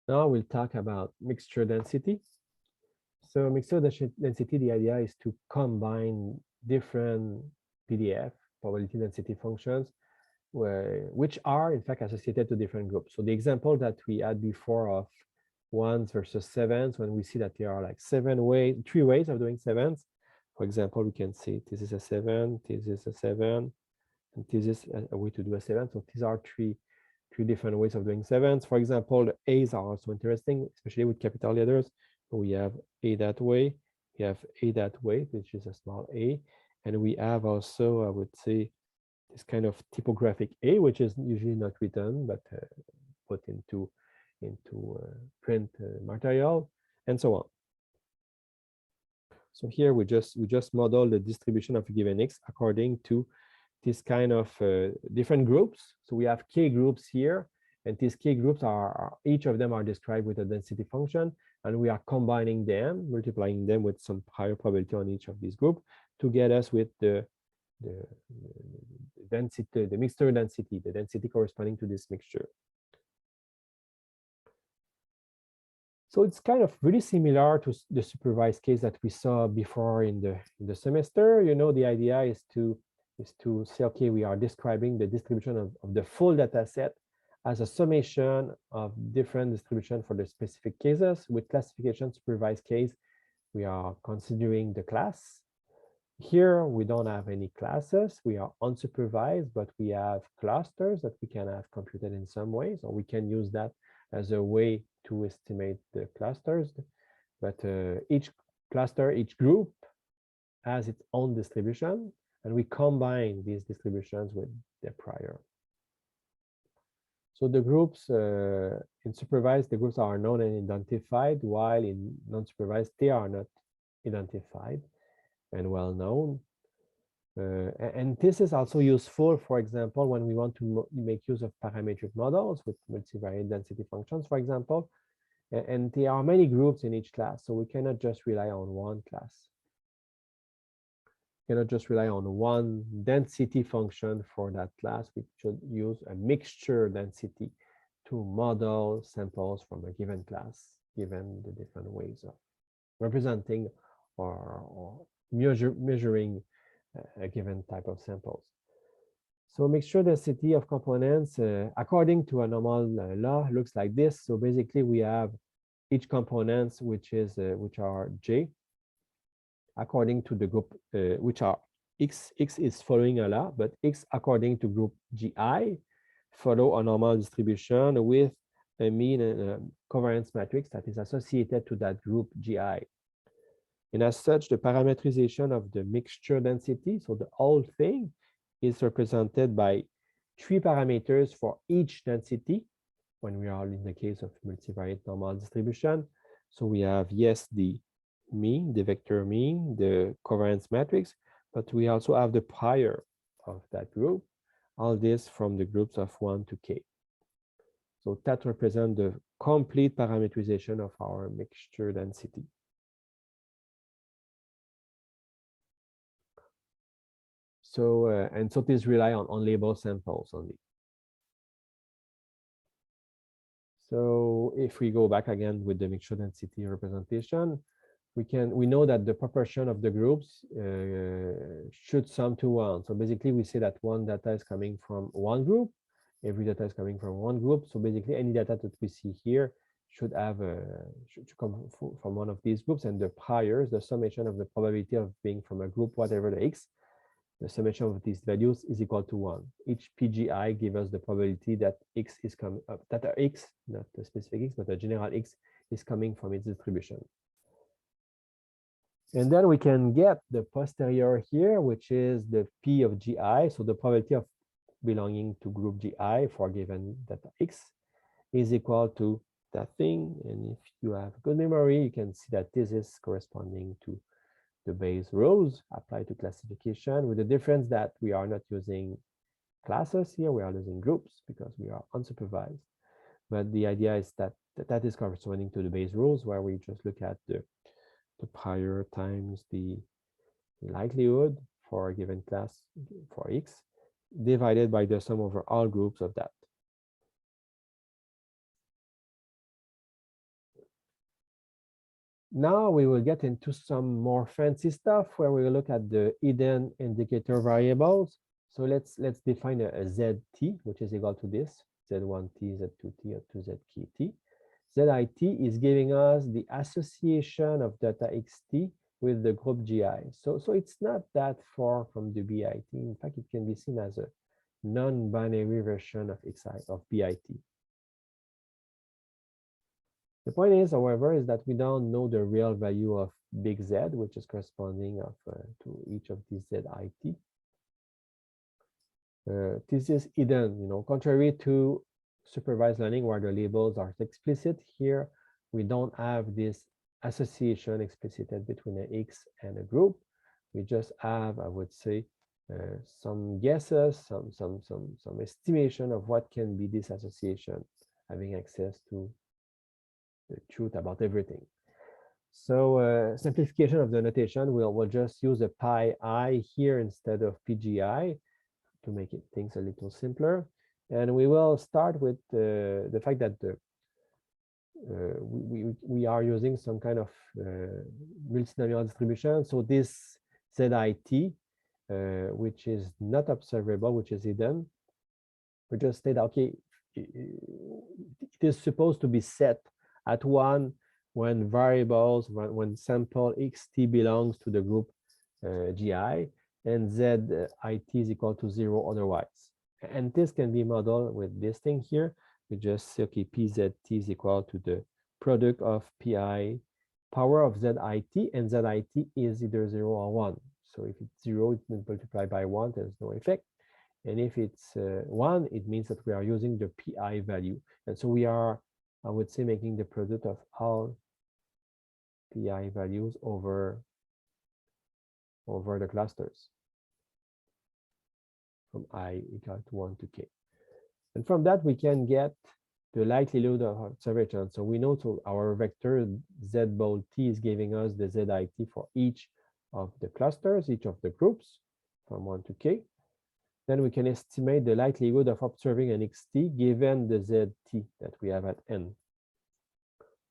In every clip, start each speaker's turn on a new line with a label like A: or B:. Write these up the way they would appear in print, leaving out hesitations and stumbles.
A: Now we'll talk about mixture density. So mixture density, the idea is to combine different PDF, probability density functions, which are in fact associated to different groups. So the example that we had before of ones versus sevens, when we see that there are like three ways of doing sevens. For example, we can see this is a 7, this is a 7, and this is a way to do a 7. So these are three different ways of doing sevens. For example, the A's are also interesting, especially with capital letters. We have A that way, we have A that way, which is a small a, and we have also, I would say, this kind of typographic A, which is usually not written, but put into print material, and so on. So here we just model the distribution of a given X according to this kind of different groups. So we have K groups here, and these K groups are each of them are described with a density function, and we are combining them, multiplying them with some higher probability on each of these groups to get us with the density, the mixture density, the density corresponding to this mixture. So it's kind of really similar to the supervised case that we saw before in the semester. You know, the idea is to say, okay, we are describing the distribution of the full data set as a summation of different distribution for the specific cases. With classification supervised case, we are considering the class. Here, we don't have any classes. We are unsupervised, but we have clusters that we can have computed in some ways, or we can use that as a way to estimate the clusters. But each cluster, each group has its own distribution, and we combine these distributions with the prior. So the groups in supervised, the groups are known and identified, while in non-supervised, they are not identified and well known. And this is also useful, for example, when we want to make use of parametric models with multivariate density functions, for example. And there are many groups in each class, so we cannot just rely on one class. We cannot just rely on one density function for that class. We should use a mixture density to model samples from a given class, given the different ways of representing or measuring a given type of samples. So mixture density of components, according to a normal law, looks like this. So basically, we have each components, which are J, according to the group, which are X. X is following a law, but X according to group GI follow a normal distribution with a mean covariance matrix that is associated to that group GI. And as such, the parametrization of the mixture density, so the whole thing, is represented by 3 parameters for each density when we are in the case of multivariate normal distribution. So we have, yes, the mean, the vector mean, the covariance matrix, but we also have the prior of that group, all this from the groups of 1 to K. So that represents the complete parametrization of our mixture density. So, and so these rely on label samples only. So if we go back again with the mixture density representation, we know that the proportion of the groups should sum to 1. So basically, we say that one data is coming from one group. Every data is coming from one group. So basically, any data that we see here should come from one of these groups, and the priors, the summation of the probability of being from a group, whatever the X, the summation of these values is equal to 1. Each PGI gives us the probability that X is coming up, that X, not a specific X, but a general X is coming from its distribution. And then we can get the posterior here, which is the P of GI. So the probability of belonging to group GI for a given data X is equal to that thing. And if you have good memory, you can see that this is corresponding to the Bayes rules applied to classification, with the difference that we are not using classes here, we are using groups because we are unsupervised. But the idea is that that is corresponding to the Bayes rules, where we just look at the prior times the likelihood for a given class for X divided by the sum over all groups of that. Now we will get into some more fancy stuff where we will look at the hidden indicator variables. So let's define a zt, which is equal to this, z1t, z2t, or 2zkt. Zit is giving us the association of data xt with the group gi. So it's not that far from the bit. In fact, it can be seen as a non-binary version of bit. The point is, however, is that we don't know the real value of big Z, which is corresponding to each of these ZIT. This is hidden, contrary to supervised learning where the labels are explicit. Here, we don't have this association explicited between an X and a group. We just have, I would say, some guesses, some estimation of what can be this association, having access to the truth about everything. So simplification of the notation, we'll just use a pi I here instead of PGI to make things a little simpler. And we will start with the fact that we are using some kind of multinomial distribution. So this ZIT, which is not observable, which is hidden, we just say that, okay, it is supposed to be set at 1 when variables, when sample xt belongs to the group gi, and zit is equal to 0 otherwise. And this can be modeled with this thing here. We just say, okay, pzt is equal to the product of pi power of zit, and zit is either 0 or 1. So if it's 0, it's multiplied by 1, there's no effect. And if it's 1, it means that we are using the pi value. And so we are, I would say, making the product of all pi values over the clusters from I equal to 1 to k. And from that, we can get the likelihood of observation. So we know to our vector z bold t is giving us the zit for each of the clusters, each of the groups from 1 to k. Then we can estimate the likelihood of observing an xt given the zt that we have at n.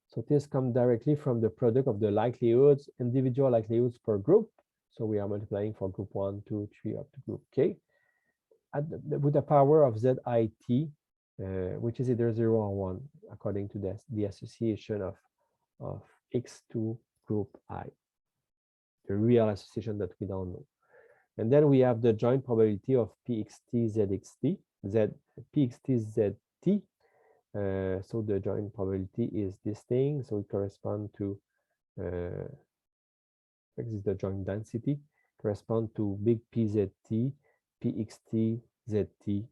A: So this comes directly from the product of the likelihoods, individual likelihoods per group. So we are multiplying for group 1, 2, 3 up to group k with the power of zit, which is either 0 or 1, according to the association of x to group I, the real association that we don't know. And then we have the joint probability of pxt, zxt, pxt, zt. So the joint probability is this thing. So it corresponds to, this is the joint density, correspond to big pzt, pxt, zt,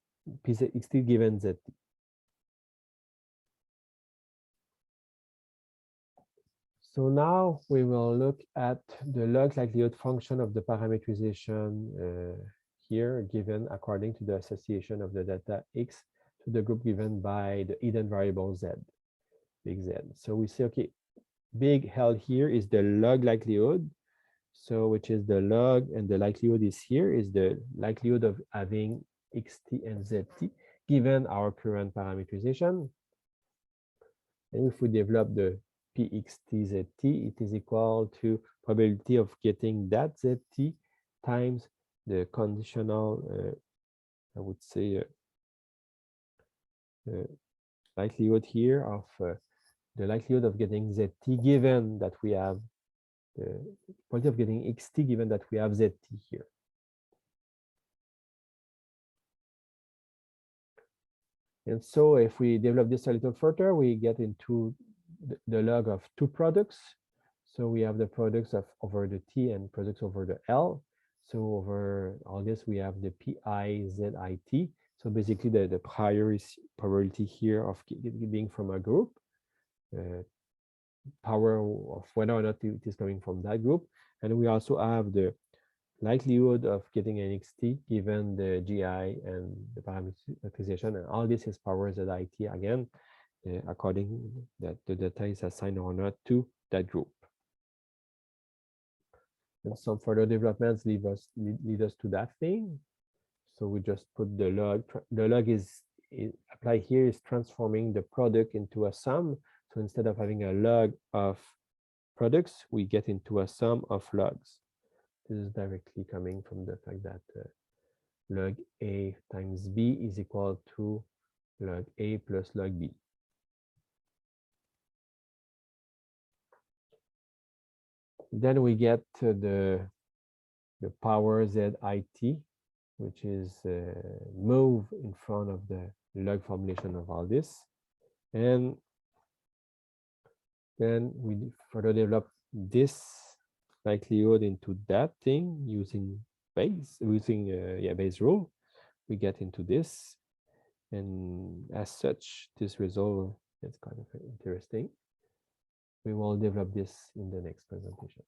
A: pxt given zt. So now we will look at the log likelihood function of the parameterization here, given according to the association of the data x to the group given by the hidden variable z, big Z. So we say, okay, big L here is the log likelihood. So which is the log, and the likelihood is here, is the likelihood of having xt and zt given our current parameterization. And if we develop the pxt zt, it is equal to probability of getting that zt times the conditional, I would say, likelihood here of the likelihood of getting zt given that we have the probability of getting xt given that we have zt here. And so if we develop this a little further, we get into the log of two products. So we have the products of over the t and products over the L. So over all this, we have the pi zit. So basically the prior probability here of being from a group, power of whether or not it is coming from that group. And we also have the likelihood of getting an xt given the gi and the parameterization, and all this is power zit again, according that the data is assigned or not to that group. And some further developments lead us to that thing. So we just put the log. The log is applied here is transforming the product into a sum. So instead of having a log of products, we get into a sum of logs. This is directly coming from the fact that log A times B is equal to log A plus log B. Then we get the power ZIT, which is move in front of the log formulation of all this. And then we further develop this likelihood into that thing using Bayes rule. We get into this, and as such, this result is kind of interesting. We will develop this in the next presentation.